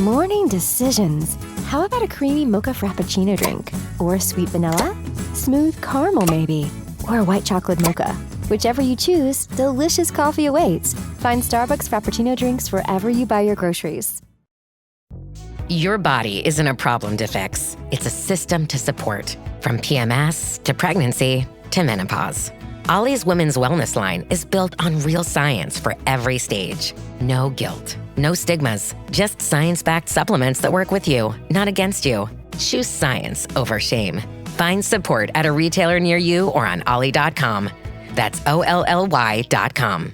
Morning decisions. How about a creamy mocha frappuccino drink? Or sweet vanilla? Smooth caramel, maybe? Or a white chocolate mocha? Whichever you choose, delicious coffee awaits. Find Starbucks Frappuccino drinks wherever you buy your groceries. Your body isn't a problem to fix. It's a system to support. From PMS to pregnancy to menopause. Ollie's Women's Wellness line is built on real science for every stage. No guilt, no stigmas, just science-backed supplements that work with you, not against you. Choose science over shame. Find support at a retailer near you or on ollie.com. That's OLLY.com.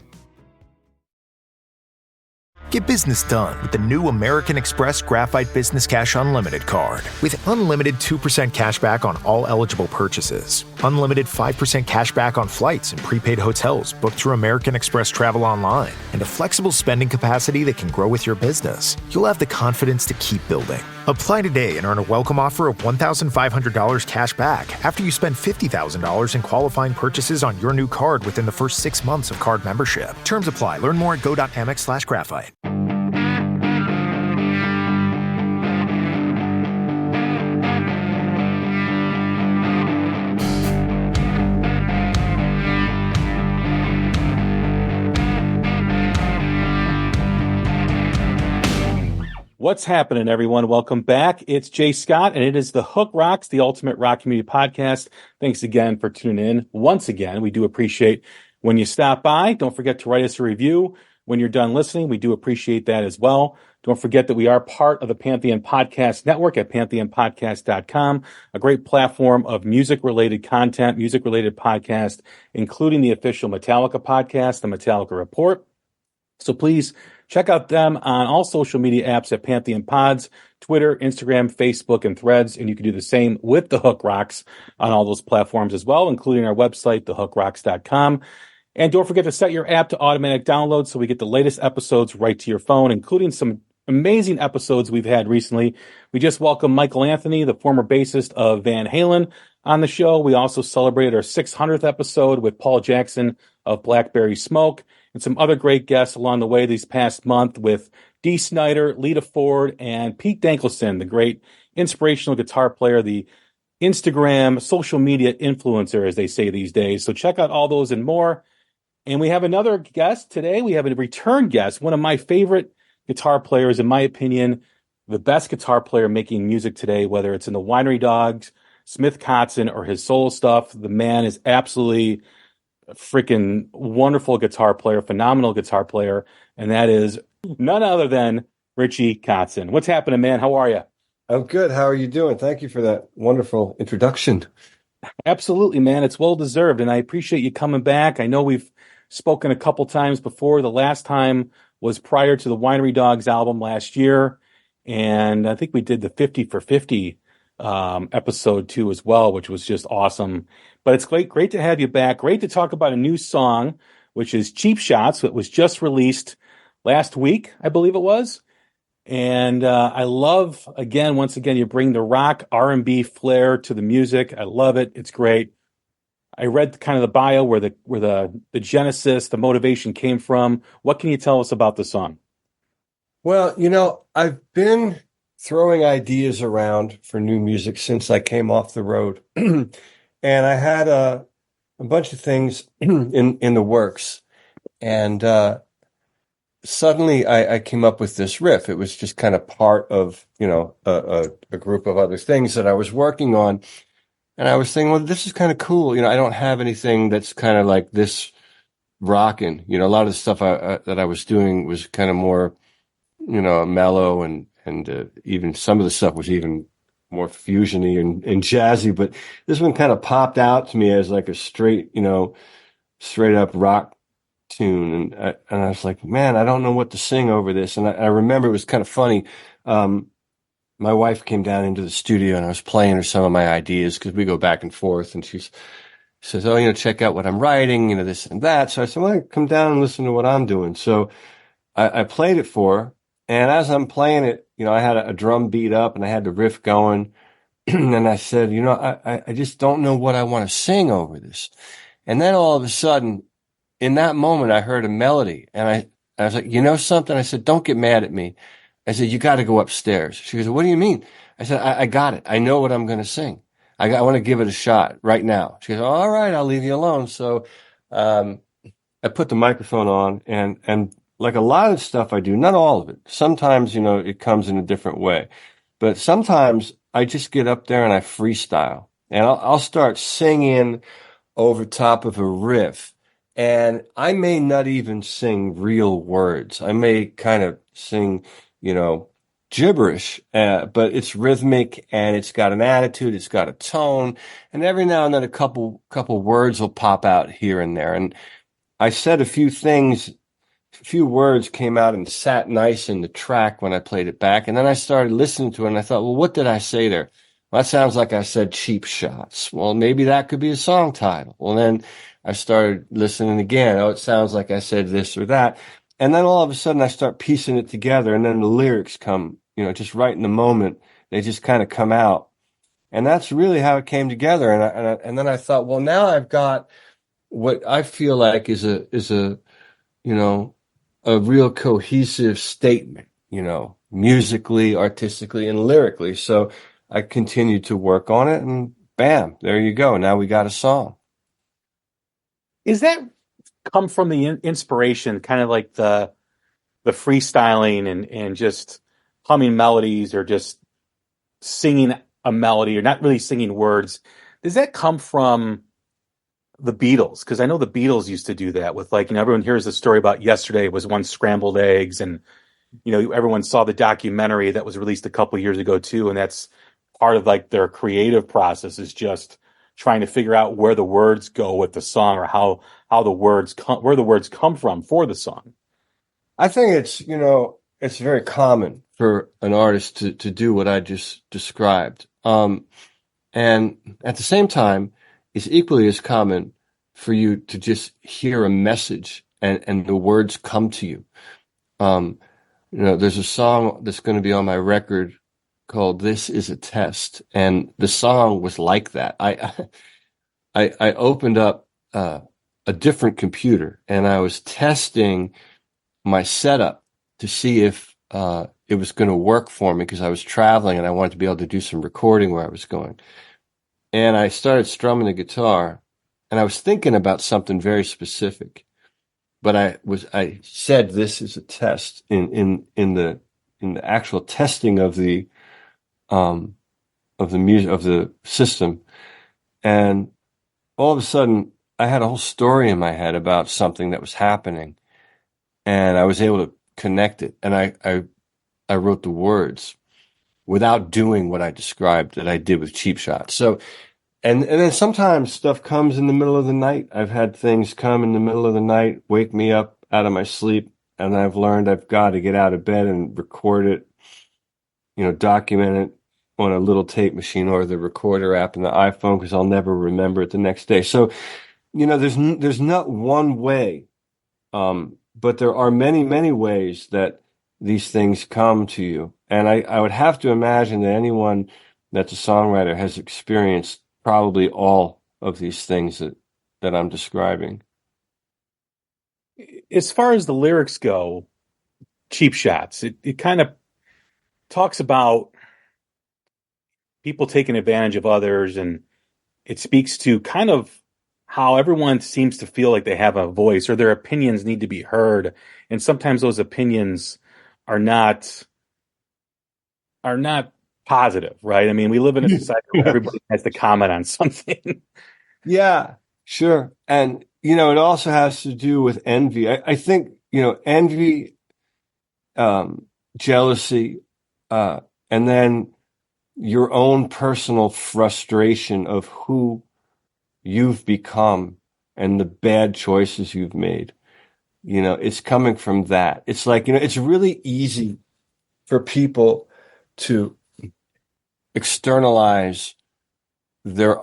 Get business done with the new American Express Graphite Business Cash Unlimited card. With unlimited 2% cash back on all eligible purchases, unlimited 5% cash back on flights and prepaid hotels booked through American Express Travel Online, and a flexible spending capacity that can grow with your business, you'll have the confidence to keep building. Apply today and earn a welcome offer of $1,500 cash back after you spend $50,000 in qualifying purchases on your new card within the first 6 months of card membership. Terms apply. Learn more at go.amex/graphite. What's happening, everyone? Welcome back. It's Jay Scott, and it is the Hook Rocks, the Ultimate Rock Community Podcast. Thanks again for tuning in. Once again, we do appreciate when you stop by. Don't forget to write us a review when you're done listening. We do appreciate that as well. Don't forget that we are part of the Pantheon Podcast Network at pantheonpodcast.com, a great platform of music-related content, music-related podcasts, including the official Metallica podcast, the Metallica Report. So please check out them on all social media apps at Pantheon Pods, Twitter, Instagram, Facebook, and Threads. And you can do the same with the Hook Rocks on all those platforms as well, including our website, thehookrocks.com. And don't forget to set your app to automatic download so we get the latest episodes right to your phone, including some amazing episodes we've had recently. We just welcomed Michael Anthony, the former bassist of Van Halen, on the show. We also celebrated our 600th episode with Paul Jackson of Blackberry Smoke, and some other great guests along the way this past month with Dee Snider, Lita Ford, and Pete Dankelson, the great inspirational guitar player, the Instagram social media influencer, as they say these days. So check out all those and more. And we have another guest today. We have a return guest, one of my favorite guitar players, in my opinion, the best guitar player making music today, whether it's in the Winery Dogs, Smith Kotzen, or his solo stuff. The man is absolutely freaking wonderful guitar player, phenomenal guitar player, and that is none other than Richie Kotzen. What's happening, man? How are you? I'm good. How are you doing? Thank you for that wonderful introduction. Absolutely, man. It's well deserved, and I appreciate you coming back. I know we've spoken a couple times before. The last time was prior to the Winery Dogs album last year, and I think we did the 50 for 50 episode 2 as well, which was just awesome. But it's great to have you back. Great to talk about a new song, which is Cheap Shots. It was just released last week, I believe it was. And I love, once again, you bring the rock R&B flair to the music. I love it. It's great. I read kind of the bio where the genesis, the motivation came from. What can you tell us about the song? Well, I've been throwing ideas around for new music since I came off the road. And I had a bunch of things in the works. And suddenly I came up with this riff. It was just kind of part of, a group of other things that I was working on. And I was thinking, well, this is kind of cool. I don't have anything that's kind of like this rocking. A lot of the stuff that I was doing was kind of more, mellow and even some of the stuff was even more fusiony and jazzy. But this one kind of popped out to me as like a straight up rock tune. And I was like, man, I don't know what to sing over this. And I remember it was kind of funny. My wife came down into the studio and I was playing her some of my ideas because we go back and forth, and she says, oh, check out what I'm writing, this and that. So I said, well, come down and listen to what I'm doing. So I played it for her. And as I'm playing it, I had a drum beat up and I had the riff going. And I said, I just don't know what I want to sing over this. And then all of a sudden, in that moment, I heard a melody and I was like, something? I said, don't get mad at me. I said, you got to go upstairs. She goes, what do you mean? I said, I got it. I know what I'm going to sing. I want to give it a shot right now. She goes, all right, I'll leave you alone. So, I put the microphone on and like a lot of stuff I do, not all of it. Sometimes, it comes in a different way, but sometimes I just get up there and I freestyle and I'll start singing over top of a riff. And I may not even sing real words. I may kind of sing, gibberish, but it's rhythmic and it's got an attitude, it's got a tone, and every now and then a couple words will pop out here and there. And I said a few words came out and sat nice in the track when I played it back. And then I started listening to it and I thought, well, what did I say there? Well, that sounds like I said cheap shots. Well, maybe that could be a song title. Well, then I started listening again. Oh, it sounds like I said this or that. And then all of a sudden I start piecing it together and then the lyrics come, just right in the moment. They just kind of come out. And that's really how it came together. And then I thought, well, now I've got what I feel like is a real cohesive statement, musically, artistically, and lyrically. So I continued to work on it and bam, there you go. Now we got a song. Is that come from the inspiration, kind of like the freestyling and just humming melodies or just singing a melody or not really singing words? Does that come from the Beatles? Because I know the Beatles used to do that with everyone hears the story about yesterday was one scrambled eggs, and everyone saw the documentary that was released a couple years ago too, and that's part of their creative process is just trying to figure out where the words go with the song or how the words where the words come from for the song. I think it's very common for an artist to do what I just described. And at the same time, it's equally as common for you to just hear a message and the words come to you. There's a song that's going to be on my record called "This Is a Test," and the song was like that. I opened up a different computer and I was testing my setup to see if it was going to work for me because I was traveling and I wanted to be able to do some recording where I was going. And I started strumming the guitar and I was thinking about something very specific, but I said, this is a test in the actual testing of the music, of the system. And all of a sudden I had a whole story in my head about something that was happening and I was able to connect it. And I wrote the words without doing what I described that I did with Cheap Shots. So, and then sometimes stuff comes in the middle of the night. I've had things come in the middle of the night, wake me up out of my sleep, and I've learned I've got to get out of bed and record it, document it on a little tape machine or the recorder app in the iPhone because I'll never remember it the next day. So, there's not one way, but there are many, many ways that these things come to you. And I would have to imagine that anyone that's a songwriter has experienced probably all of these things that I'm describing. As far as the lyrics go, Cheap Shots, it kind of talks about people taking advantage of others, and it speaks to kind of how everyone seems to feel like they have a voice or their opinions need to be heard. And sometimes those opinions are not positive, right? I mean, we live in a society where everybody has to comment on something. Yeah, sure. And, it also has to do with envy. I think, envy, jealousy, and then your own personal frustration of who you've become and the bad choices you've made. It's coming from that. It's like, it's really easy for people to externalize their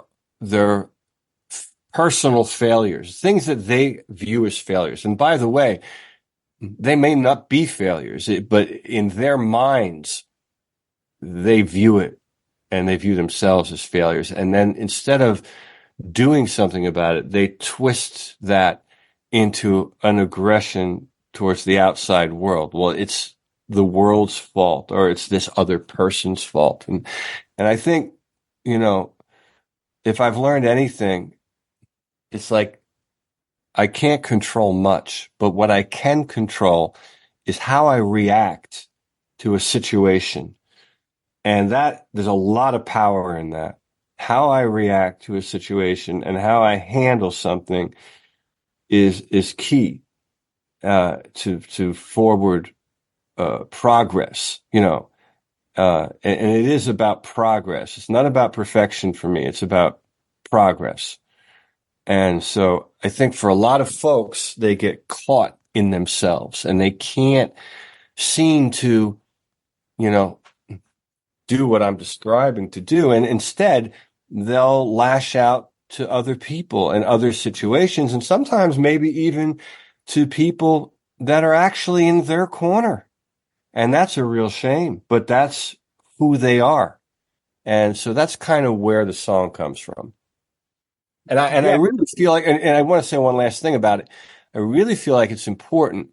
personal failures, things that they view as failures. And by the way, they may not be failures, but in their minds, they view it and they view themselves as failures. And then instead of doing something about it, they twist that into an aggression towards the outside world. Well, it's the world's fault or it's this other person's fault. And I think, if I've learned anything, it's like I can't control much, but what I can control is how I react to a situation. And there's a lot of power in that. How I react to a situation and how I handle something is key to forward progress, and it is about progress. It's not about perfection for me. It's about progress. And so I think for a lot of folks, they get caught in themselves and they can't seem to, do what I'm describing to do. And instead, they'll lash out to other people and other situations, and sometimes maybe even to people that are actually in their corner. And that's a real shame, but that's who they are. And so that's kind of where the song comes from. And I really feel like, and I want to say one last thing about it. I really feel like it's important,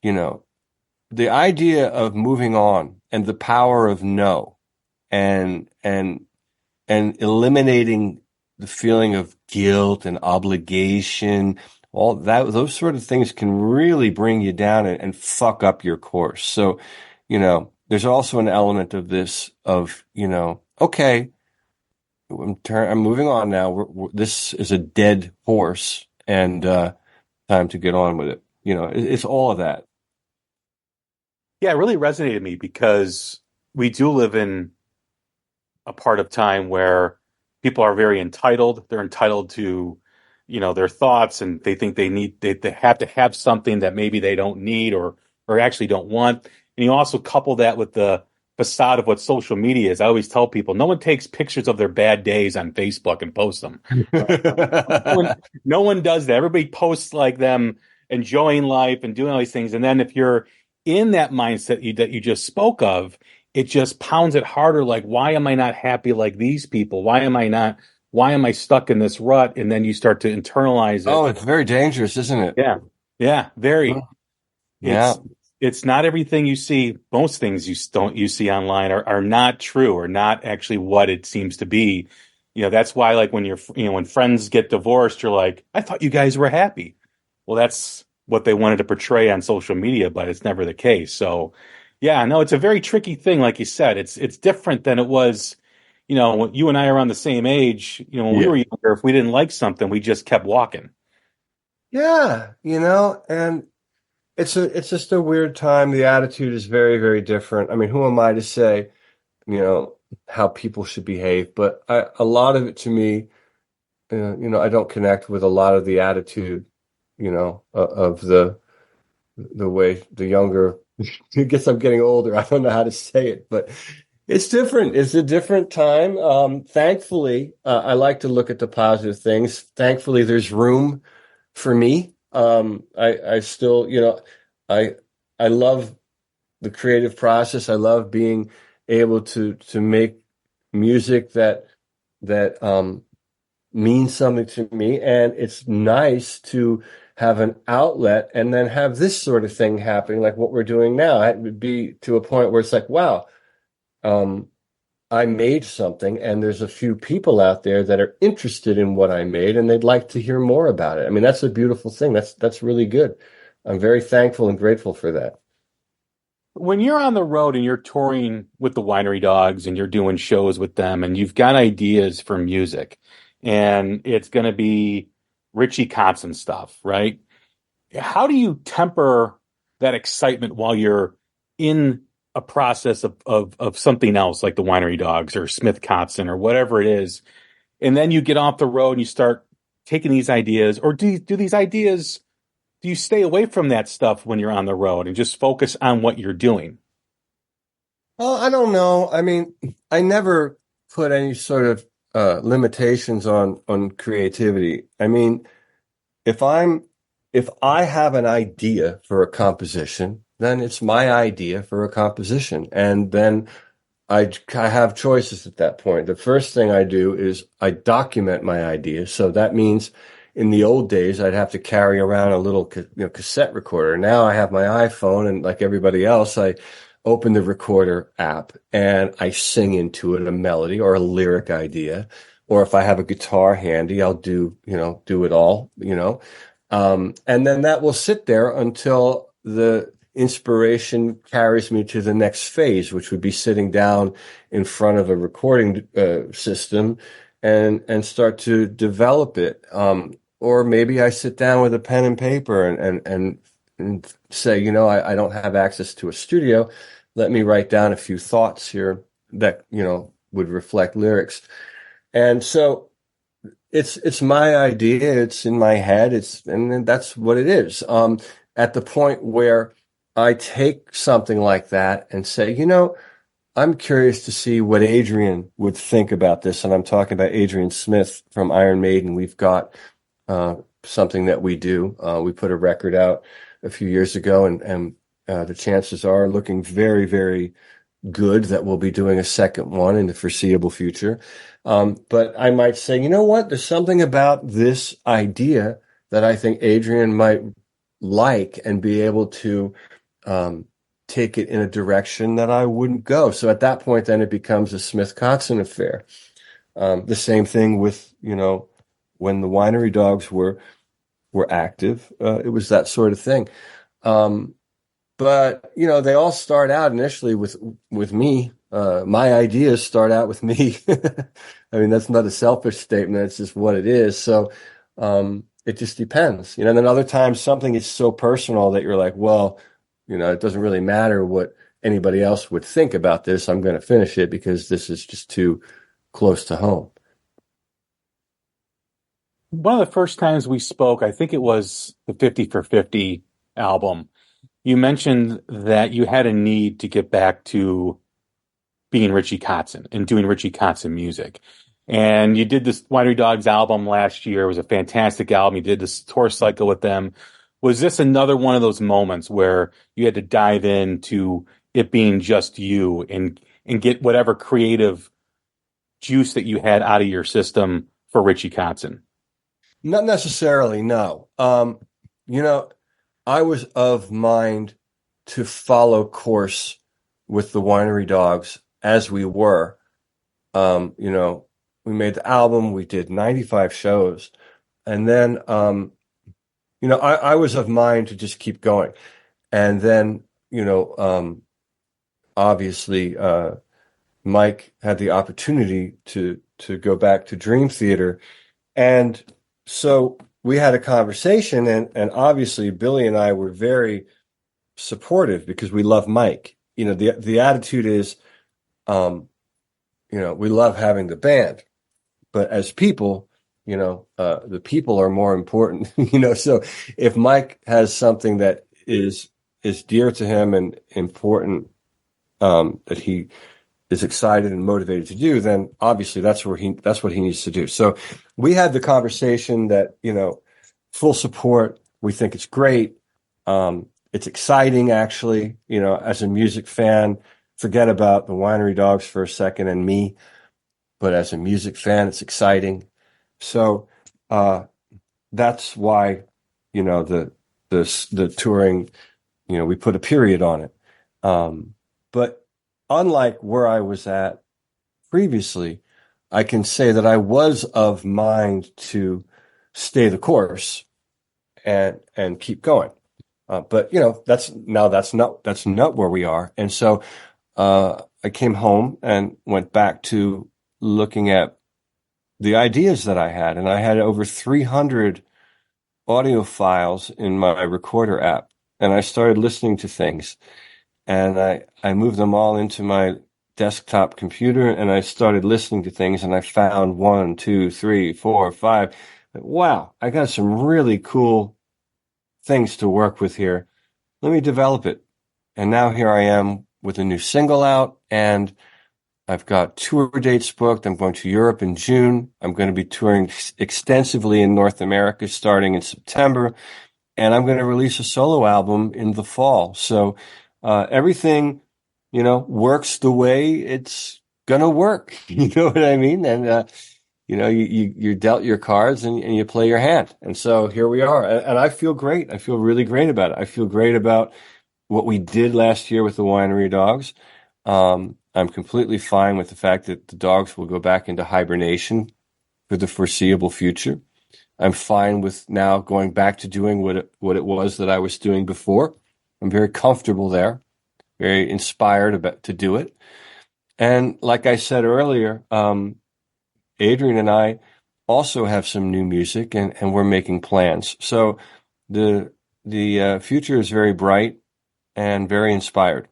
the idea of moving on and the power of no and eliminating the feeling of guilt and obligation, all that, those sort of things can really bring you down and fuck up your course. So, there's also an element of this of, okay, I'm moving on now. This is a dead horse and, time to get on with it. It's all of that. Yeah, it really resonated with me because we do live in a part of time where people are very entitled. They're entitled to, their thoughts, and they think they have to have something that maybe they don't need or actually don't want. And you also couple that with the facade of what social media is. I always tell people, no one takes pictures of their bad days on Facebook and posts them. No one does that. Everybody posts like them enjoying life and doing all these things. And then if you're in that mindset that you just spoke of, it just pounds it harder. Like, why am I not happy like these people? Why am I stuck in this rut? And then you start to internalize it. Oh, it's very dangerous, isn't it? Yeah. Yeah. Very. Yeah. It's not everything you see. Most things you see online are not true or not actually what it seems to be. That's why, like, when when friends get divorced, you're like, I thought you guys were happy. Well, that's what they wanted to portray on social media, but it's never the case. So, yeah, no, it's a very tricky thing. Like you said, it's different than it was, when you and I are around the same age, when we were younger, if we didn't like something, we just kept walking. Yeah. And it's just a weird time. The attitude is very, very different. I mean, who am I to say, how people should behave? But a lot of it to me, I don't connect with a lot of the attitude, of the way the younger, I guess I'm getting older. I don't know how to say it, but it's different. It's a different time. Thankfully, I like to look at the positive things. Thankfully, there's room for me. I still, I love the creative process. I love being able to make music that means something to me. And it's nice to have an outlet and then have this sort of thing happening, like what we're doing now. It would be to a point where it's like, wow, I made something and there's a few people out there that are interested in what I made and they'd like to hear more about it. I mean, that's a beautiful thing. That's really good. I'm very thankful and grateful for that. When you're on the road and you're touring with the Winery Dogs and you're doing shows with them and you've got ideas for music and it's going to be Richie Kotzen stuff, right? How do you temper that excitement while you're in a process of something else like the Winery Dogs or Smith Kotzen or whatever it is, and then you get off the road and you start taking these ideas, or do you stay away from that stuff when you're on the road and just focus on what you're doing? Well, I don't know. I mean, I never put any sort of limitations on creativity. I mean, if I have an idea for a composition, then it's my idea for a composition. And then I have choices at that point. The first thing I do is I document my idea. So that means in the old days, I'd have to carry around a little cassette recorder. Now I have my iPhone, and like everybody else, I open the recorder app and I sing into it a melody or a lyric idea. Or if I have a guitar handy, I'll do it all, and then that will sit there until the inspiration carries me to the next phase, which would be sitting down in front of a recording system and start to develop it. Or maybe I sit down with a pen and paper and say, I don't have access to a studio. Let me write down a few thoughts here that, would reflect lyrics. And so it's my idea. It's in my head. And that's what it is. At the point where I take something like that and say, I'm curious to see what Adrian would think about this. And I'm talking about Adrian Smith from Iron Maiden. We've got something that we do. We put a record out a few years ago, and the chances are looking very, very good that we'll be doing a second one in the foreseeable future. But I might say, you know what? There's something about this idea that I think Adrian might like and be able to take it in a direction that I wouldn't go. So at that point, then it becomes a Smith-Kotzen affair. The same thing with, when the Winery Dogs were active, it was that sort of thing. But, they all start out initially with me. My ideas start out with me. I mean, that's not a selfish statement. It's just what it is. So it just depends. And then other times something is so personal that you're like, well, it doesn't really matter what anybody else would think about this. I'm going to finish it because this is just too close to home. One of the first times we spoke, I think it was the 50 for 50 album. You mentioned that you had a need to get back to being Richie Kotzen and doing Richie Kotzen music. And you did this Winery Dogs album last year. It was a fantastic album. You did this tour cycle with them. Was this another one of those moments where you had to dive into it being just you and get whatever creative juice that you had out of your system for Richie Kotzen? Not necessarily, no. I was of mind to follow course with the Winery Dogs as we were. We made the album, we did 95 shows, and then, I was of mind to just keep going. And then, obviously, Mike had the opportunity to go back to Dream Theater. And so we had a conversation, and obviously Billy and I were very supportive because we love Mike. The attitude is, we love having the band, but as people, the people are more important, so if Mike has something that is dear to him and important, that he is excited and motivated to do, then obviously that's what he needs to do. So we had the conversation that, full support. We think it's great. It's exciting, actually, as a music fan. Forget about the Winery Dogs for a second and me, but as a music fan, it's exciting. So that's why, the touring, we put a period on it. But unlike where I was at previously, I can say that I was of mind to stay the course and keep going. But that's not where we are. And so I came home and went back to looking at the ideas that I had, and I had over 300 audio files in my recorder app, and I started listening to things, and I moved them all into my desktop computer, and I started listening to things, and I found 1, 2, 3, 4, 5. Wow, I got some really cool things to work with here. Let me develop it. And now here I am with a new single out, and I've got tour dates booked. I'm going to Europe in June. I'm going to be touring extensively in North America starting in September, and I'm going to release a solo album in the fall. So everything, works the way it's going to work. You know what I mean? And, you're dealt your cards and you play your hand. And so here we are. And I feel great. I feel really great about it. I feel great about what we did last year with the Winery Dogs. I'm completely fine with the fact that the dogs will go back into hibernation for the foreseeable future. I'm fine with now going back to doing what it was that I was doing before. I'm very comfortable there, very inspired to do it. And like I said earlier, Adrian and I also have some new music, and we're making plans. So the future is very bright and very inspired.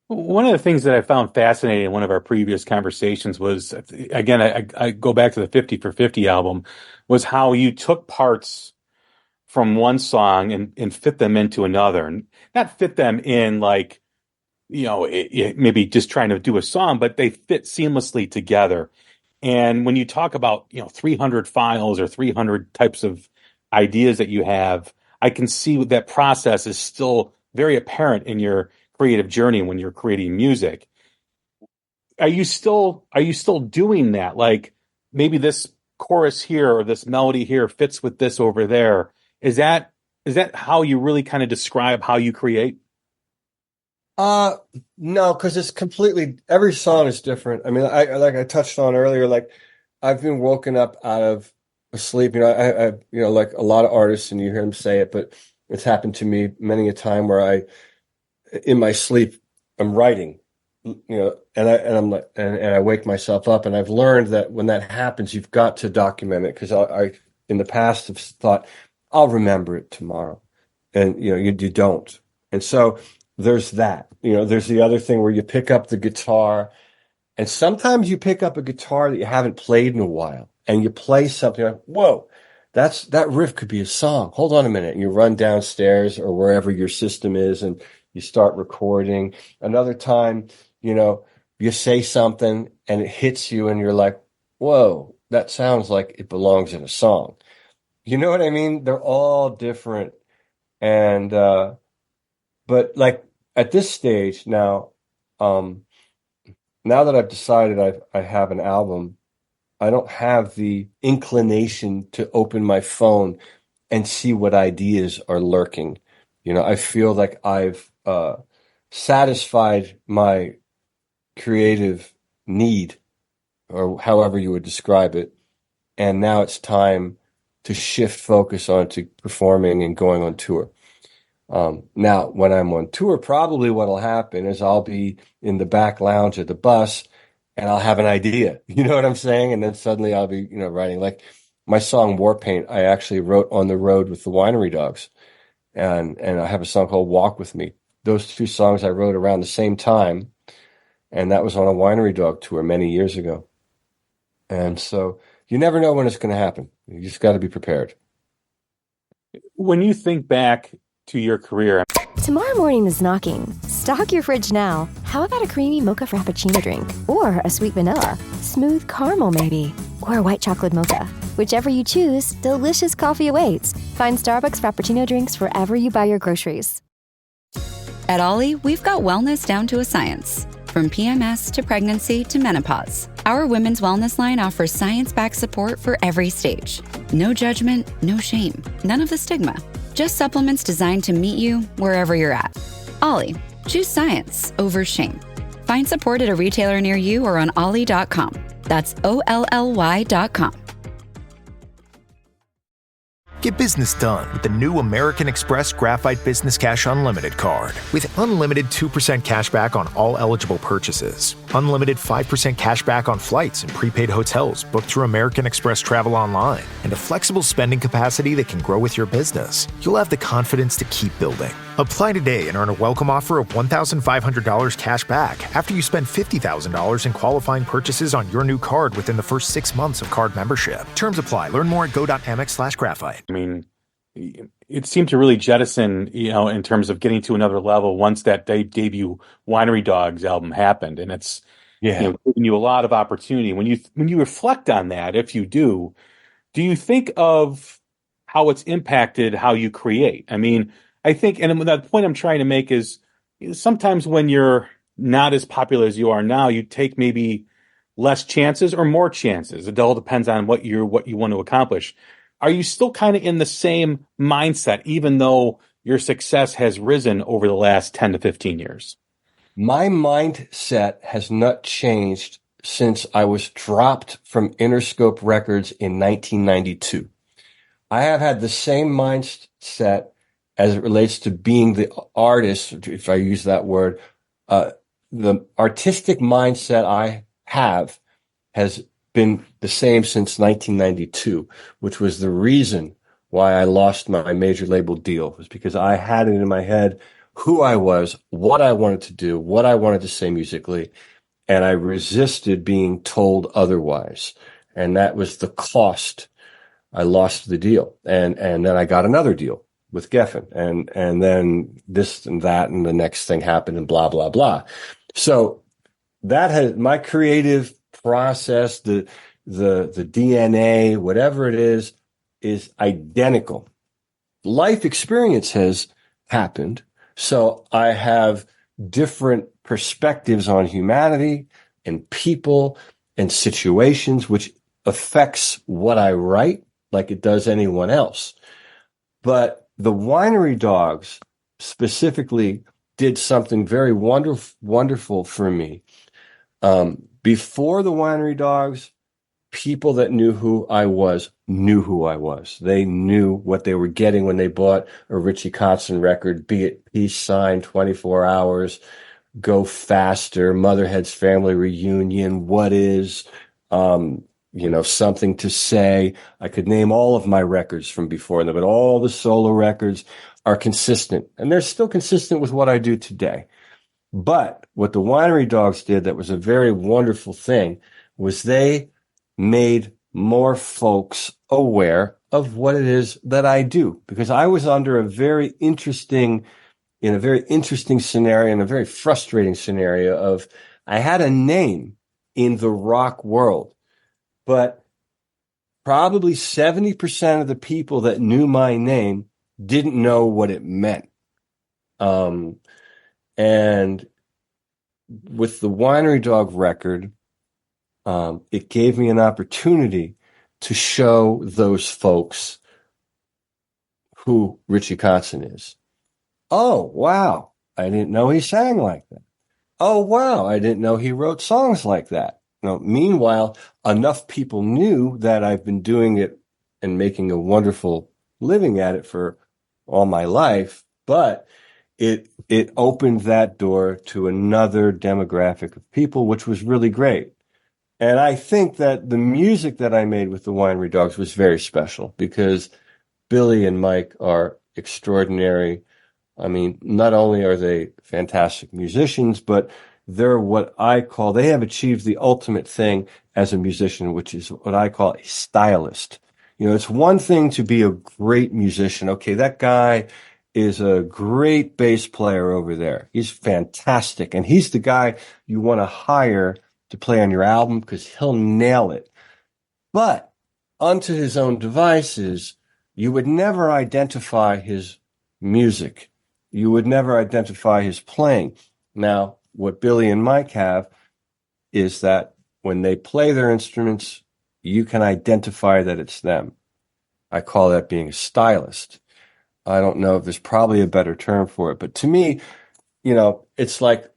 One of the things that I found fascinating in one of our previous conversations was, again, I go back to the 50 for 50 album, was how you took parts from one song and fit them into another, and not fit them in like, maybe just trying to do a song, but they fit seamlessly together. And when you talk about, 300 files or 300 types of ideas that you have, I can see that process is still very apparent in your creative journey when you're creating music. Are you still doing that? Like maybe this chorus here or this melody here fits with this over there. Is that how you really kind of describe how you create? No, because it's completely, every song is different. I mean, like I touched on earlier, like I've been woken up out of sleep. I like a lot of artists, and you hear them say it, but it's happened to me many a time where in my sleep, I'm writing, and I'm like, and I wake myself up, and I've learned that when that happens, you've got to document it, because I in the past have thought I'll remember it tomorrow, and you don't, and so there's that. There's the other thing where you pick up the guitar, and sometimes you pick up a guitar that you haven't played in a while, and you play something like, whoa, that riff could be a song. Hold on a minute, and you run downstairs or wherever your system is, and you start recording. Another time, you say something and it hits you and you're like, whoa, that sounds like it belongs in a song. You know what I mean? They're all different. And, but like at this stage now, now that I've decided I have an album, I don't have the inclination to open my phone and see what ideas are lurking. I feel like I've satisfied my creative need, or however you would describe it. And now it's time to shift focus onto performing and going on tour. Now, when I'm on tour, probably what'll happen is I'll be in the back lounge of the bus and I'll have an idea. You know what I'm saying? And then suddenly I'll be, writing. Like my song War Paint, I actually wrote on the road with the Winery Dogs. And I have a song called Walk With Me. Those two songs I wrote around the same time, and that was on a Winery Dog tour many years ago. And so you never know when it's going to happen. You just got to be prepared. When you think back to your career, Tomorrow morning is knocking. Stock your fridge now. How about a creamy mocha frappuccino drink? Or a sweet vanilla? Smooth caramel maybe? Or a white chocolate mocha? Whichever you choose, delicious coffee awaits. Find Starbucks Frappuccino drinks wherever you buy your groceries. At Ollie, we've got wellness down to a science. From PMS to pregnancy to menopause, our women's wellness line offers science-backed support for every stage. No judgment, no shame, none of the stigma. Just supplements designed to meet you wherever you're at. Ollie, choose science over shame. Find support at a retailer near you or on ollie.com. That's OLLY.com. Get business done with the new American Express Graphite Business Cash Unlimited card. With unlimited 2% cash back on all eligible purchases, unlimited 5% cash back on flights and prepaid hotels booked through American Express Travel Online, and a flexible spending capacity that can grow with your business, you'll have the confidence to keep building. Apply today and earn a welcome offer of $1,500 cash back after you spend $50,000 in qualifying purchases on your new card within the first 6 months of card membership. Terms apply. Learn more at go.amex/graphite. I mean, it seemed to really jettison, in terms of getting to another level once that debut Winery Dogs album happened, and it's giving you a lot of opportunity. When you reflect on that, if you do you think of how it's impacted how you create? I mean, I think, and the point I'm trying to make is sometimes when you're not as popular as you are now, you take maybe less chances or more chances. It all depends on what you want to accomplish. Are you still kind of in the same mindset, even though your success has risen over the last 10 to 15 years? My mindset has not changed since I was dropped from Interscope Records in 1992. I have had the same mindset as it relates to being the artist, if I use that word. The artistic mindset I have has been the same since 1992, which was the reason why I lost my major label deal, was because I had it in my head who I was, what I wanted to do, what I wanted to say musically, and I resisted being told otherwise. And that was the cost. I lost the deal. And then I got another deal with Geffen. And then this and that, and the next thing happened, and blah, blah, blah. So that has my creative process, the DNA, whatever it is identical. Life experience has happened. So I have different perspectives on humanity and people and situations, which affects what I write like it does anyone else. But the Winery Dogs specifically did something very wonderful for me. Before the Winery Dogs, people that knew who I was knew who I was. They knew what they were getting when they bought a Richie Kotzen record, be it Peace Sign, 24 Hours, Go Faster, Motherhead's Family Reunion, What Is, Something to Say. I could name all of my records from before, but all the solo records are consistent, and they're still consistent with what I do today. But what the Winery Dogs did that was a very wonderful thing was they made more folks aware of what it is that I do, because I was under in a very interesting scenario, in a very frustrating scenario of I had a name in the rock world, but probably 70% of the people that knew my name didn't know what it meant. And with the Winery Dog record, it gave me an opportunity to show those folks who Richie Kotzen is. Oh, wow. I didn't know he sang like that. Oh, wow. I didn't know he wrote songs like that. Meanwhile, enough people knew that I've been doing it and making a wonderful living at it for all my life, but it opened that door to another demographic of people, which was really great. And I think that the music that I made with the Winery Dogs was very special because Billy and Mike are extraordinary. I mean, not only are they fantastic musicians, but they're they have achieved the ultimate thing as a musician, which is what I call a stylist. It's one thing to be a great musician. Okay, that guy is a great bass player over there. He's fantastic. And he's the guy you want to hire to play on your album because he'll nail it. But unto his own devices, you would never identify his music. You would never identify his playing. Now, what Billy and Mike have is that when they play their instruments, you can identify that it's them. I call that being a stylist. I don't know if there's probably a better term for it, but to me, it's like,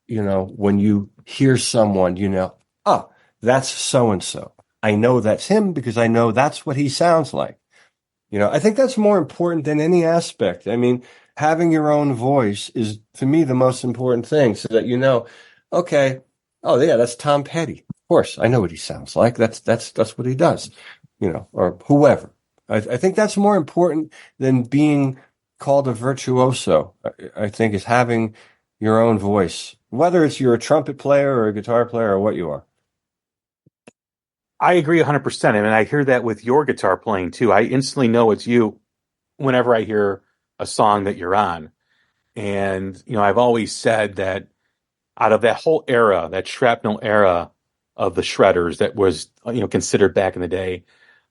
when you hear someone, that's so-and-so. I know that's him because I know that's what he sounds like. I think that's more important than any aspect. I mean, having your own voice is, to me, the most important thing so that okay, oh yeah, that's Tom Petty. Of course, I know what he sounds like. That's what he does, or whoever. I think that's more important than being called a virtuoso. I think is having your own voice, whether it's you're a trumpet player or a guitar player or what you are. I agree 100%. I mean, I hear that with your guitar playing too. I instantly know it's you whenever I hear a song that you're on. And, I've always said that out of that whole era, that shrapnel era of the shredders that was, considered back in the day,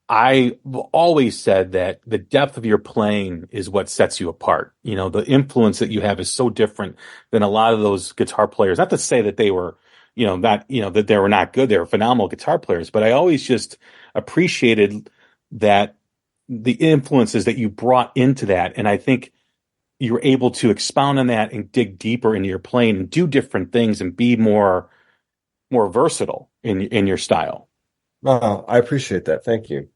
I've always said that the depth of your playing is what sets you apart. The influence that you have is so different than a lot of those guitar players. Not to say that they were, that they were not good. They were phenomenal guitar players, but I always just appreciated that the influences that you brought into that. And I think you're able to expound on that and dig deeper into your playing and do different things and be more versatile in your style. Oh, I appreciate that. Thank you.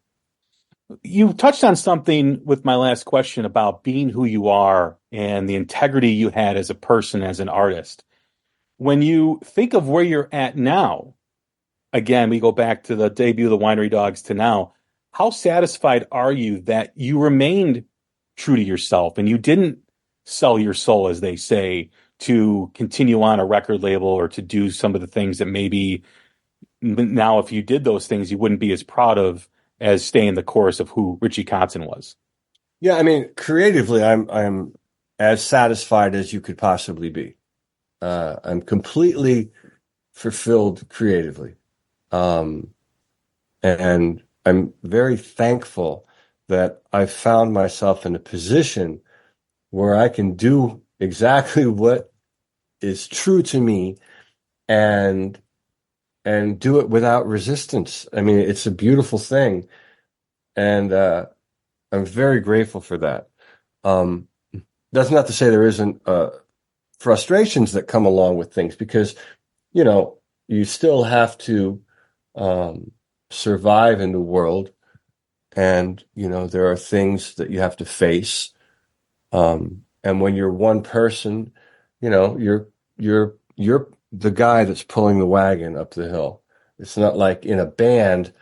You touched on something with my last question about being who you are and the integrity you had as a person, as an artist. When you think of where you're at now, again, we go back to the debut of the Winery Dogs to now, how satisfied are you that you remained true to yourself and you didn't sell your soul, as they say, to continue on a record label or to do some of the things that maybe now, if you did those things, you wouldn't be as proud of as staying the course of who Richie Kotzen was? Yeah, I mean, creatively, I'm as satisfied as you could possibly be. I'm completely fulfilled creatively. And I'm very thankful that I found myself in a position where I can do exactly what is true to me and do it without resistance. I mean, it's a beautiful thing. And I'm very grateful for that. That's not to say there isn't frustrations that come along with things, because, you know, you still have to survive in the world. And, you know, there are things that you have to face. And when you're one person, you know, you're the guy that's pulling the wagon up the hill. It's not like in a band,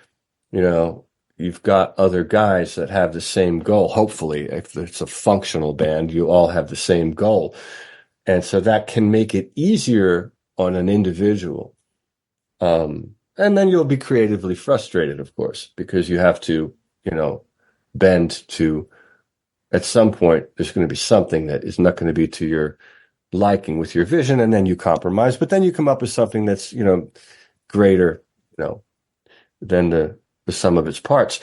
you know, you've got other guys that have the same goal. Hopefully, if it's a functional band, you all have the same goal. And so that can make it easier on an individual. And then you'll be creatively frustrated, of course, because you have to, you know, bend to, at some point, there's going to be something that is not going to be to your liking with your vision, and then you compromise, but then you come up with something that's, you know, greater, you know, than the sum of its parts.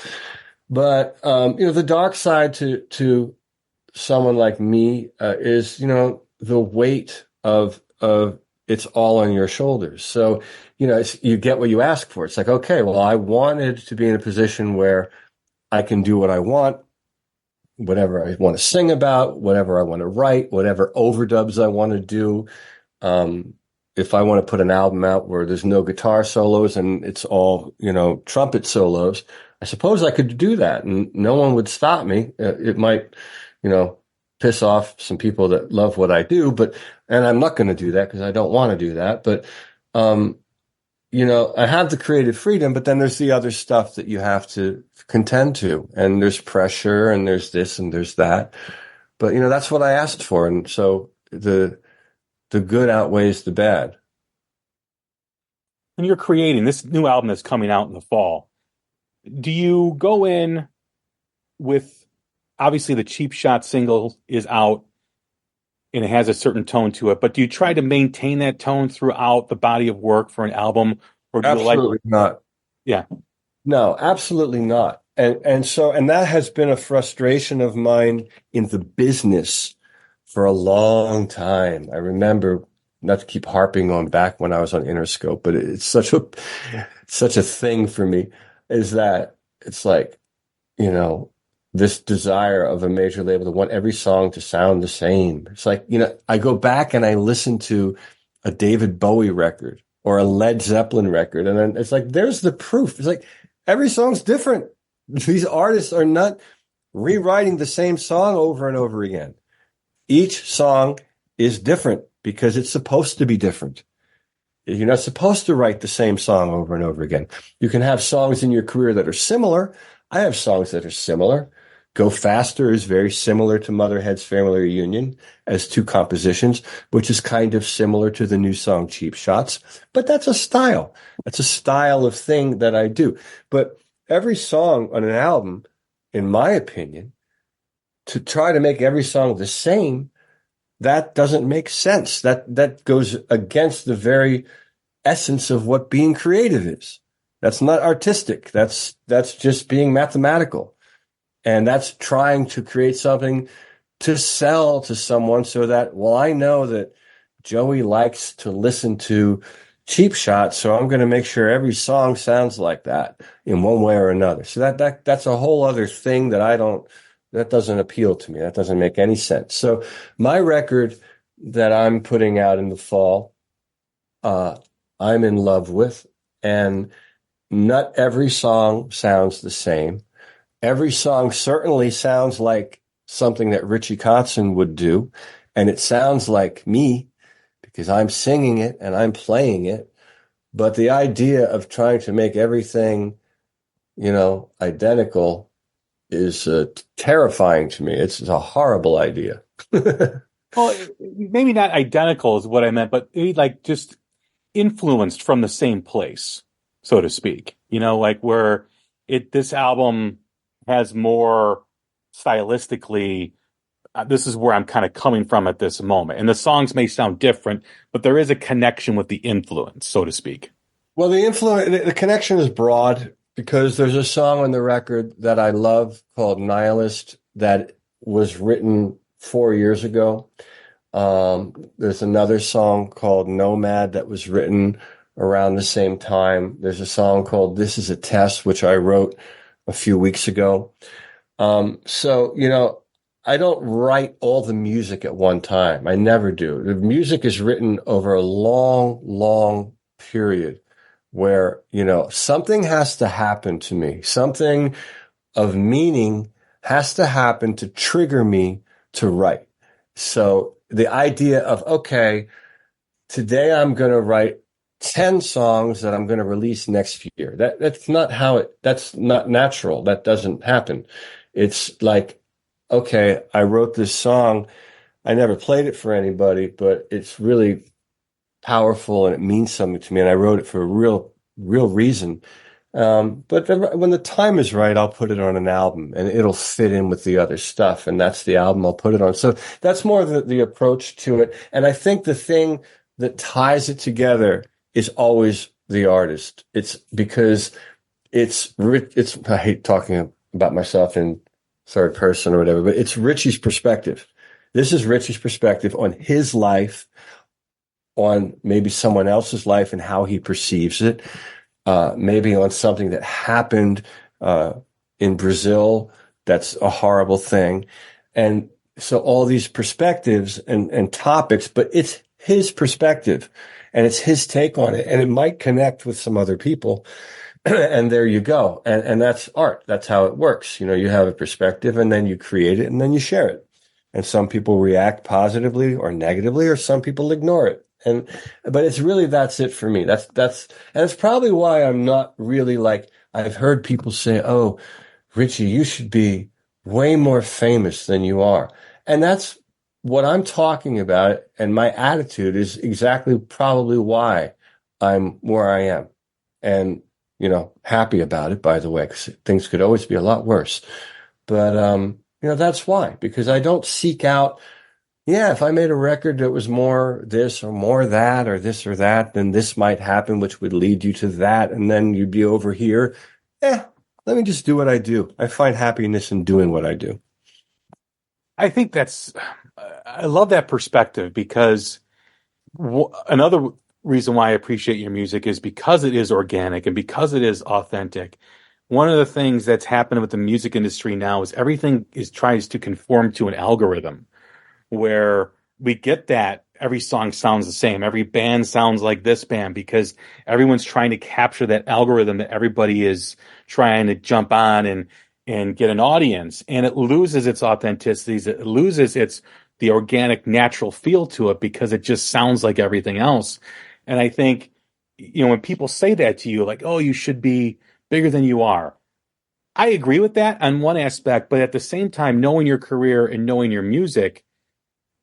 But, you know, the dark side to someone like me is, you know, the weight of it's all on your shoulders. So, you know, you get what you ask for. It's like, okay, well, I wanted to be in a position where I can do what I want, whatever I want to sing about, whatever I want to write, whatever overdubs I want to do. If I want to put an album out where there's no guitar solos and it's all, you know, trumpet solos, I suppose I could do that and no one would stop me. It might, you know, piss off some people that love what I do, and I'm not going to do that because I don't want to do that. But, you know, I have the creative freedom, but then there's the other stuff that you have to contend to, and there's pressure and there's this and there's that. But, you know, that's what I asked for. And so the good outweighs the bad. And you're creating this new album that's coming out in the fall. Do you go in with, obviously the Cheap Shot single is out and it has a certain tone to it, but do you try to maintain that tone throughout the body of work for an album? Or do Absolutely not. Yeah. No, absolutely not. And that has been a frustration of mine in the business for a long time. I remember, not to keep harping on back when I was on Interscope, but it's such a thing for me, is that it's like, you know, this desire of a major label to want every song to sound the same. It's like, you know, I go back and I listen to a David Bowie record or a Led Zeppelin record, and then it's like, there's the proof. It's like, every song's different. These artists are not rewriting the same song over and over again. Each song is different because it's supposed to be different. You're not supposed to write the same song over and over again. You can have songs in your career that are similar. I have songs that are similar. Go Faster is very similar to Motherhead's Family Reunion as two compositions, which is kind of similar to the new song Cheap Shots. But that's a style. That's a style of thing that I do. But every song on an album, in my opinion, to try to make every song the same, that doesn't make sense. That goes against the very essence of what being creative is. That's not artistic. That's just being mathematical. And that's trying to create something to sell to someone so that, well, I know that Joey likes to listen to Cheap Shots, so I'm going to make sure every song sounds like that in one way or another. So that's a whole other thing that That doesn't appeal to me. That doesn't make any sense. So my record that I'm putting out in the fall, I'm in love with, and not every song sounds the same. Every song certainly sounds like something that Richie Kotzen would do, and it sounds like me because I'm singing it and I'm playing it. But the idea of trying to make everything, identical is terrifying to me. It's a horrible idea. Well, maybe not identical is what I meant, but maybe like just influenced from the same place, so to speak. Like where this album has more stylistically, this is where I'm kind of coming from at this moment. And the songs may sound different, but there is a connection with the influence, so to speak. Well, the connection is broad because there's a song on the record that I love called Nihilist that was written 4 years ago. There's another song called Nomad that was written around the same time. There's a song called This Is a Test, which I wrote a few weeks ago. So, I don't write all the music at one time. I never do. The music is written over a long, long period where, something has to happen to me. Something of meaning has to happen to trigger me to write. So the idea of, okay, today I'm going to write 10 songs that I'm going to release next year. That's not natural. That doesn't happen. It's like, okay, I wrote this song. I never played it for anybody, but it's really powerful and it means something to me. And I wrote it for a real reason. But when the time is right, I'll put it on an album and it'll fit in with the other stuff. And that's the album I'll put it on. So that's more the approach to it. And I think the thing that ties it together is always the artist. It's because I hate talking about myself in third person or whatever, but it's Richie's perspective. This is Richie's perspective on his life, on maybe someone else's life and how he perceives it. Maybe on something that happened in Brazil that's a horrible thing. And so all these perspectives and topics, but it's his perspective and it's his take on it. And it might connect with some other people. And there you go. And that's art. That's how it works. You have a perspective and then you create it and then you share it. And some people react positively or negatively, or some people ignore it. But it's really, that's it for me. And it's probably why I'm not really like, I've heard people say, oh, Richie, you should be way more famous than you are. And that's what I'm talking about. And my attitude is exactly probably why I'm where I am. And, happy about it, by the way, because things could always be a lot worse. But, that's why, because I don't seek out, if I made a record that was more this or more that or this or that, then this might happen, which would lead you to that. And then you'd be over here. Let me just do what I do. I find happiness in doing what I do. I think I love that perspective because another reason why I appreciate your music is because it is organic and because it is authentic. One of the things that's happening with the music industry now is everything tries to conform to an algorithm where we get that every song sounds the same. Every band sounds like this band because everyone's trying to capture that algorithm that everybody is trying to jump on and get an audience. And it loses its authenticity. It loses the organic, natural feel to it because it just sounds like everything else. And I think, when people say that to you, like, oh, you should be bigger than you are. I agree with that on one aspect, but at the same time, knowing your career and knowing your music,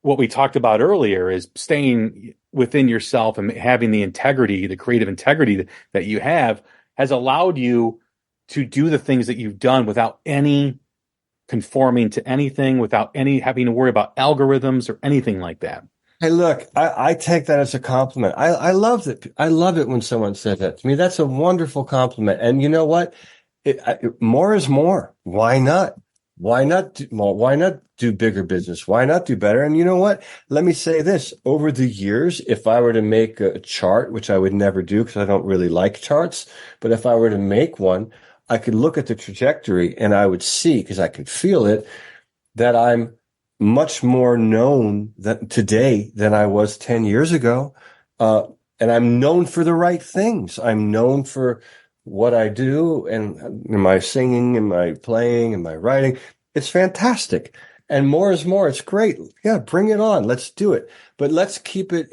what we talked about earlier is staying within yourself and having the integrity, the creative integrity that you have has allowed you to do the things that you've done without any conforming to anything, without any having to worry about algorithms or anything like that. Hey, look, I take that as a compliment. I love it. I love it when someone says that to me. That's a wonderful compliment. And you know what? More is more. Why not? Why not do bigger business? Why not do better? And you know what? Let me say this. Over the years, if I were to make a chart, which I would never do because I don't really like charts, but if I were to make one, I could look at the trajectory and I would see, because I could feel it, that I'm much more known today than I was 10 years ago. And I'm known for the right things. I'm known for what I do and my singing and my playing and my writing. It's fantastic. And more is more. It's great. Yeah, bring it on. Let's do it. But let's keep it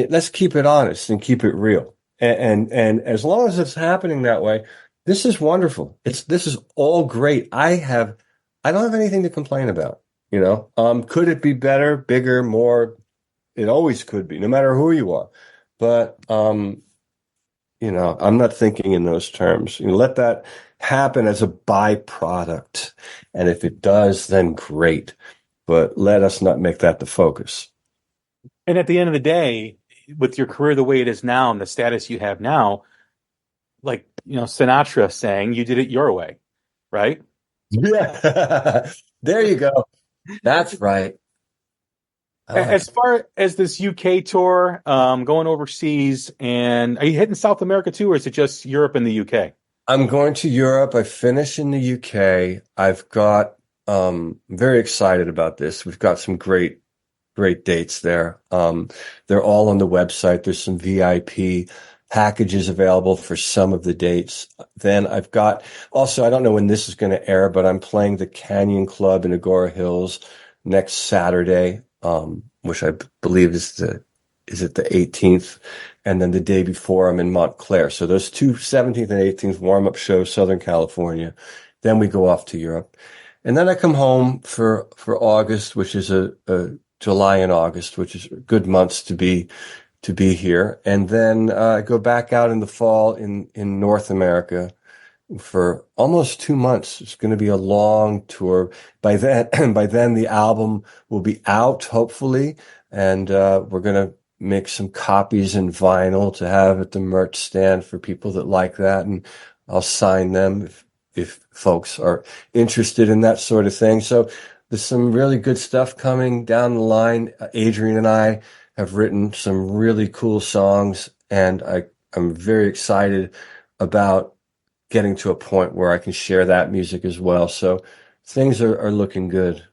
let's keep it honest and keep it real. And as long as it's happening that way, this is wonderful. This is all great. I don't have anything to complain about. Could it be better, bigger, more? It always could be, no matter who you are. But, I'm not thinking in those terms. Let that happen as a byproduct. And if it does, then great. But let us not make that the focus. And at the end of the day, with your career the way it is now and the status you have now, like, Sinatra saying, you did it your way, right? Yeah. There you go. That's right. As far as this UK tour, going overseas, and are you hitting South America too, or is it just Europe and the UK? I'm going to Europe. I finish in the UK. I've got very excited about this. We've got some great dates there. They're all on the website. There's some VIP packages available for some of the dates. Then I've got also, I don't know when this is going to air, but I'm playing the Canyon Club in Agora Hills next Saturday, which I believe is it the 18th? And then the day before I'm in Montclair. So those two 17th and 18th warm-up shows, Southern California. Then we go off to Europe. And then I come home for August, which is a July and August, which is good months to be here. And then I go back out in the fall in North America for almost 2 months. It's going to be a long tour. By then the album will be out, hopefully, and we're going to make some copies in vinyl to have at the merch stand for people that like that, and I'll sign them if folks are interested in that sort of thing. So there's some really good stuff coming down the line. Adrian and I have written some really cool songs, and I'm very excited about getting to a point where I can share that music as well. So things are looking good.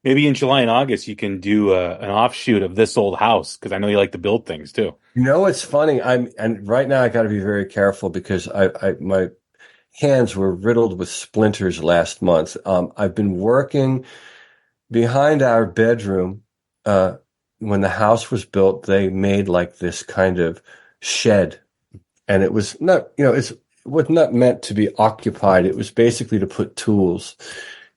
Maybe in July and August you can do an offshoot of This Old House, because I know you like to build things too. It's funny. And right now I got to be very careful because my hands were riddled with splinters last month. I've been working behind our bedroom. When the house was built, they made like this kind of shed, and it was not, it was not meant to be occupied. It was basically to put tools.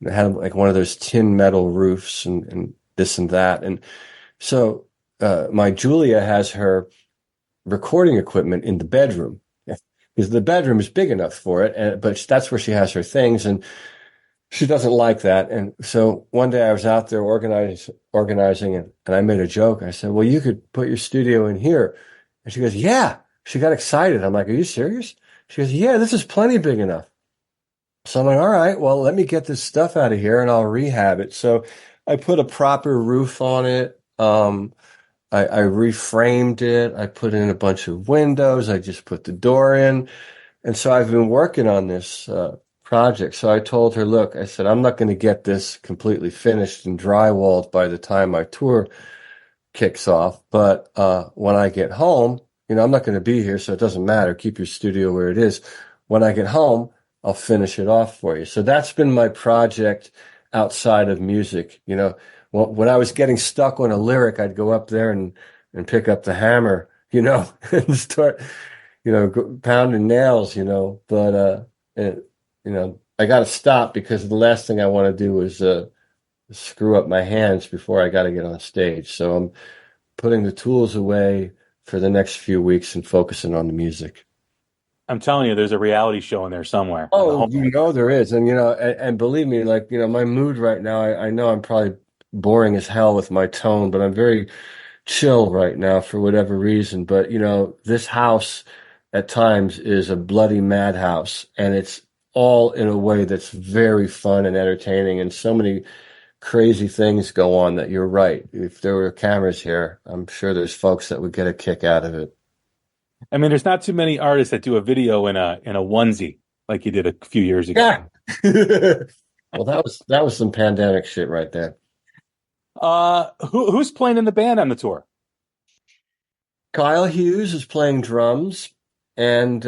It had like one of those tin metal roofs and this and that. And so, my Julia has her recording equipment in the bedroom because the bedroom is big enough for it. But that's where she has her things, and she doesn't like that. And so one day I was out there organizing and I made a joke. I said, well, you could put your studio in here. And she goes, yeah. She got excited. I'm like, are you serious? She goes, yeah, this is plenty big enough. So I'm like, all right, well, let me get this stuff out of here and I'll rehab it. So I put a proper roof on it. I reframed it. I put in a bunch of windows. I just put the door in. And so I've been working on this project. So I told her, look, I said, I'm not going to get this completely finished and drywalled by the time my tour kicks off. But when I get home, I'm not going to be here, so it doesn't matter. Keep your studio where it is. When I get home, I'll finish it off for you. So that's been my project outside of music. When I was getting stuck on a lyric, I'd go up there and pick up the hammer, and start, pounding nails, but, I got to stop because the last thing I want to do is screw up my hands before I got to get on stage. So I'm putting the tools away for the next few weeks and focusing on the music. I'm telling you, there's a reality show in there somewhere. Oh, there is. And, and believe me, like, my mood right now, I know I'm probably boring as hell with my tone, but I'm very chill right now for whatever reason. But, this house at times is a bloody madhouse, and it's all in a way that's very fun and entertaining, and so many crazy things go on that you're right. If there were cameras here, I'm sure there's folks that would get a kick out of it. I mean, there's not too many artists that do a video in a onesie like you did a few years ago. Yeah. Well, that was some pandemic shit right there. Who's playing in the band on the tour? Kyle Hughes is playing drums, and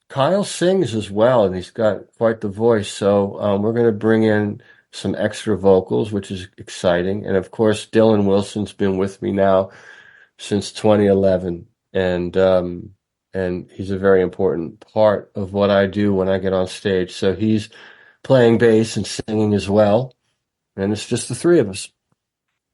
Kyle sings as well, and he's got quite the voice. So we're going to bring in some extra vocals, which is exciting. And of course, Dylan Wilson's been with me now since 2011, and he's a very important part of what I do when I get on stage. So he's playing bass and singing as well, and it's just the three of us.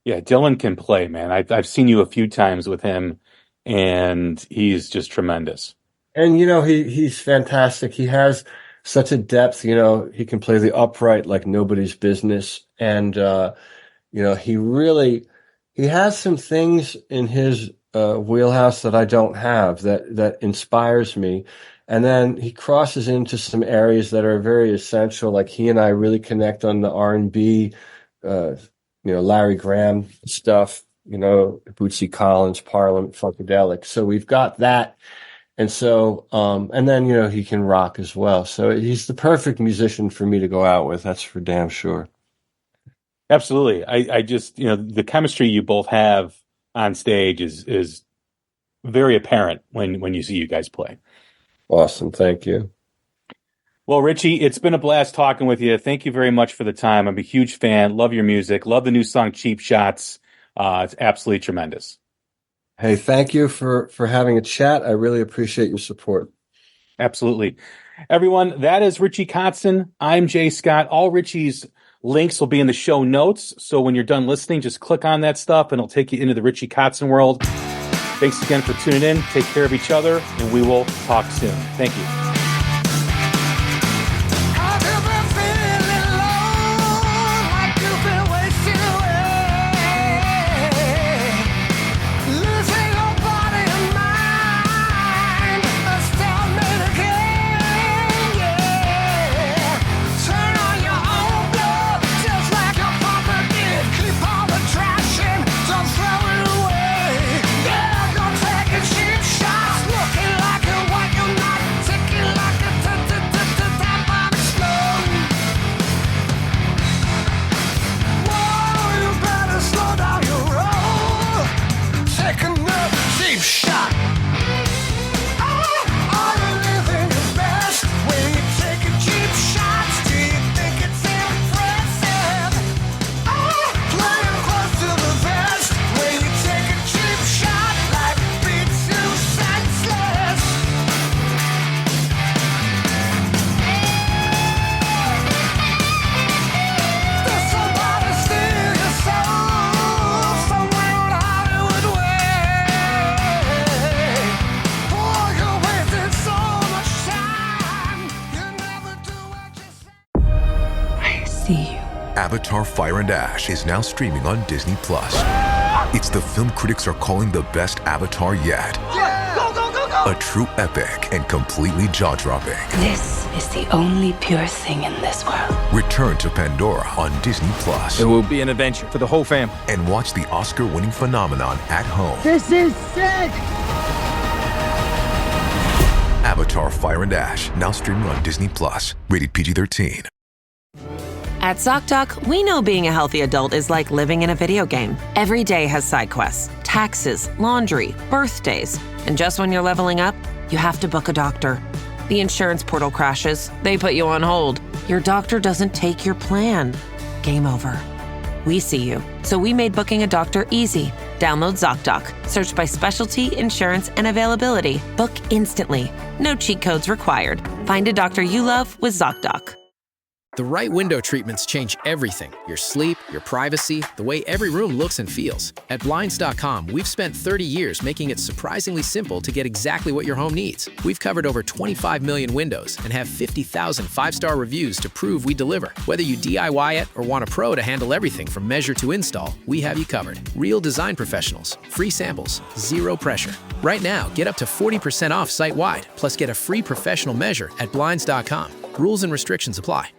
Yeah, Dylan can play, man. I've seen you a few times with him, and he's just tremendous. And he's fantastic. He has such a depth. He can play the upright like nobody's business, and he has some things in his wheelhouse that I don't have that inspires me. And then he crosses into some areas that are very essential. Like he and I really connect on the R&B, Larry Graham stuff, Bootsy Collins, Parliament, Funkadelic. So we've got that. And so, and then, he can rock as well. So he's the perfect musician for me to go out with. That's for damn sure. Absolutely. I just, the chemistry you both have on stage is very apparent when you see you guys play. Awesome. Thank you. Well, Richie, it's been a blast talking with you. Thank you very much for the time. I'm a huge fan. Love your music. Love the new song, Cheap Shots. It's absolutely tremendous. Hey, thank you for having a chat. I really appreciate your support. Absolutely. Everyone, that is Richie Kotzen. I'm Jay Scott. All Richie's links will be in the show notes. So when you're done listening, just click on that stuff and it'll take you into the Richie Kotzen world. Thanks again for tuning in. Take care of each other, and we will talk soon. Thank you. Avatar: Fire and Ash is now streaming on Disney+. It's the film critics are calling the best Avatar yet. Yeah! Go, go, go, go! A true epic and completely jaw-dropping. This is the only pure thing in this world. Return to Pandora on Disney+. It will be an adventure for the whole fam. And watch the Oscar-winning phenomenon at home. This is sick! Avatar: Fire and Ash, now streaming on Disney+. Rated PG-13. At ZocDoc, we know being a healthy adult is like living in a video game. Every day has side quests, taxes, laundry, birthdays. And just when you're leveling up, you have to book a doctor. The insurance portal crashes. They put you on hold. Your doctor doesn't take your plan. Game over. We see you. So we made booking a doctor easy. Download ZocDoc. Search by specialty, insurance, and availability. Book instantly. No cheat codes required. Find a doctor you love with ZocDoc. The right window treatments change everything. Your sleep, your privacy, the way every room looks and feels. At Blinds.com, we've spent 30 years making it surprisingly simple to get exactly what your home needs. We've covered over 25 million windows and have 50,000 five-star reviews to prove we deliver. Whether you DIY it or want a pro to handle everything from measure to install, we have you covered. Real design professionals, free samples, zero pressure. Right now, get up to 40% off site-wide, plus get a free professional measure at Blinds.com. Rules and restrictions apply.